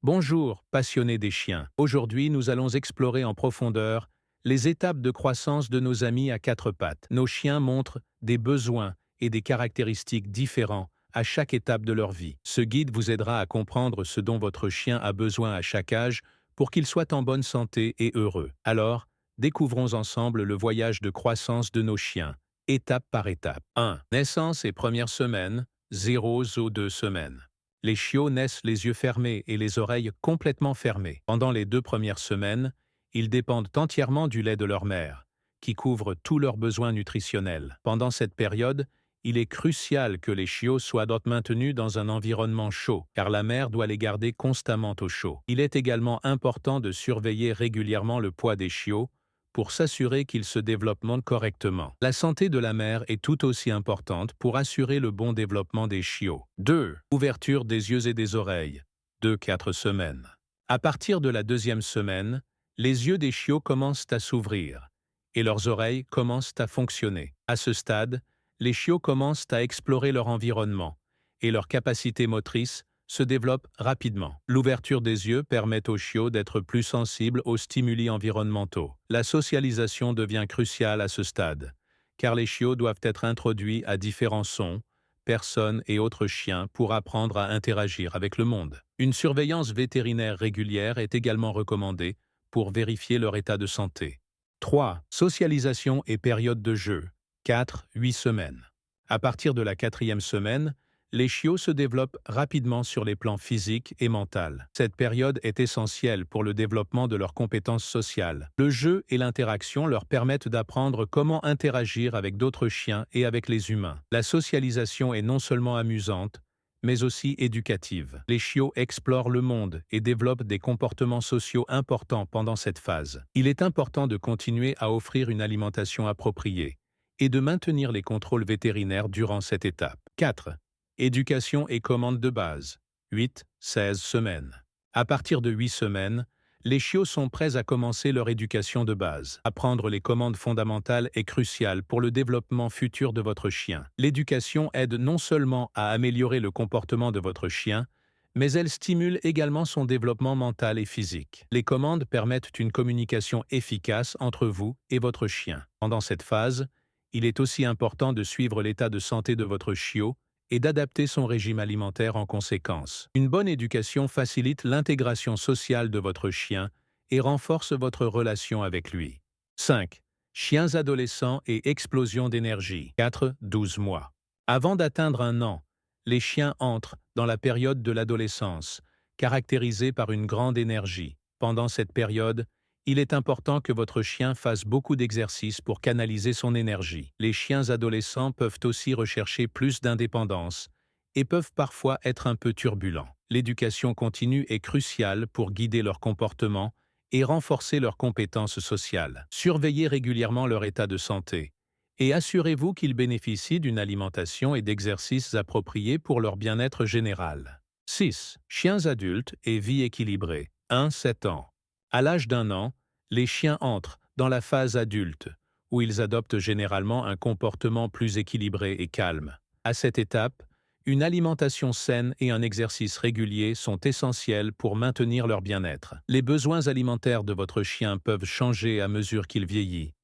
Bonjour, passionnés des chiens. Aujourd'hui, nous allons explorer en profondeur les étapes de croissance de nos amis à quatre pattes. Nos chiens montrent des besoins et des caractéristiques différents à chaque étape de leur vie. Ce guide vous aidera à comprendre ce dont votre chien a besoin à chaque âge pour qu'il soit en bonne santé et heureux. Alors, découvrons ensemble le voyage de croissance de nos chiens, étape par étape. 1. Naissance et première semaine, 0 aux 2 semaines. Les chiots naissent les yeux fermés et les oreilles complètement fermées. Pendant les 2 premières semaines, ils dépendent entièrement du lait de leur mère, qui couvre tous leurs besoins nutritionnels. Pendant cette période, il est crucial que les chiots soient maintenus dans un environnement chaud, car la mère doit les garder constamment au chaud. Il est également important de surveiller régulièrement le poids des chiots pour s'assurer qu'ils se développent correctement. La santé de la mère est tout aussi importante pour assurer le bon développement des chiots. 2. Ouverture des yeux et des oreilles. 2-4 semaines. À partir de la 2e semaine, les yeux des chiots commencent à s'ouvrir et leurs oreilles commencent à fonctionner. À ce stade, les chiots commencent à explorer leur environnement et leur capacité motrice se développe rapidement. L'ouverture des yeux permet aux chiots d'être plus sensibles aux stimuli environnementaux. La socialisation devient cruciale à ce stade, car les chiots doivent être introduits à différents sons, personnes et autres chiens pour apprendre à interagir avec le monde. Une surveillance vétérinaire régulière est également recommandée pour vérifier leur état de santé. 3. Socialisation et période de jeu. 4-8 semaines. À partir de la 4e semaine, les chiots se développent rapidement sur les plans physiques et mentaux. Cette période est essentielle pour le développement de leurs compétences sociales. Le jeu et l'interaction leur permettent d'apprendre comment interagir avec d'autres chiens et avec les humains. La socialisation est non seulement amusante, mais aussi éducative. Les chiots explorent le monde et développent des comportements sociaux importants pendant cette phase. Il est important de continuer à offrir une alimentation appropriée et de maintenir les contrôles vétérinaires durant cette étape. 4. Éducation et commandes de base. 8-16 semaines. À partir de 8 semaines, les chiots sont prêts à commencer leur éducation de base. Apprendre les commandes fondamentales est crucial pour le développement futur de votre chien. L'éducation aide non seulement à améliorer le comportement de votre chien, mais elle stimule également son développement mental et physique. Les commandes permettent une communication efficace entre vous et votre chien. Pendant cette phase, il est aussi important de suivre l'état de santé de votre chiot et d'adapter son régime alimentaire en conséquence. Une bonne éducation facilite l'intégration sociale de votre chien et renforce votre relation avec lui. 5. Chiens adolescents et explosion d'énergie. 4-12 mois. Avant d'atteindre 1 an, les chiens entrent dans la période de l'adolescence, caractérisée par une grande énergie. Pendant cette période, il est important que votre chien fasse beaucoup d'exercices pour canaliser son énergie. Les chiens adolescents peuvent aussi rechercher plus d'indépendance et peuvent parfois être un peu turbulents. L'éducation continue est cruciale pour guider leur comportement et renforcer leurs compétences sociales. Surveillez régulièrement leur état de santé et assurez-vous qu'ils bénéficient d'une alimentation et d'exercices appropriés pour leur bien-être général. 6. Chiens adultes et vie équilibrée. 1-7 ans. À l'âge d'1 an, les chiens entrent dans la phase adulte, où ils adoptent généralement un comportement plus équilibré et calme. À cette étape, une alimentation saine et un exercice régulier sont essentiels pour maintenir leur bien-être. Les besoins alimentaires de votre chien peuvent changer à mesure qu'il vieillit,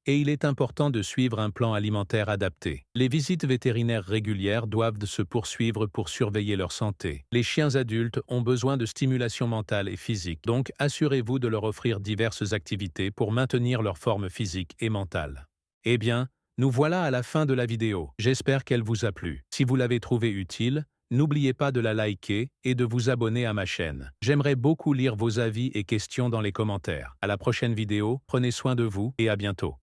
et il est important de suivre un plan alimentaire adapté. Les visites vétérinaires régulières doivent se poursuivre pour surveiller leur santé. Les chiens adultes ont besoin de stimulation mentale et physique, donc assurez-vous de leur offrir diverses activités pour maintenir leur forme physique et mentale. Eh bien, nous voilà à la fin de la vidéo. J'espère qu'elle vous a plu. Si vous l'avez trouvée utile, n'oubliez pas de la liker et de vous abonner à ma chaîne. J'aimerais beaucoup lire vos avis et questions dans les commentaires. À la prochaine vidéo, prenez soin de vous et à bientôt.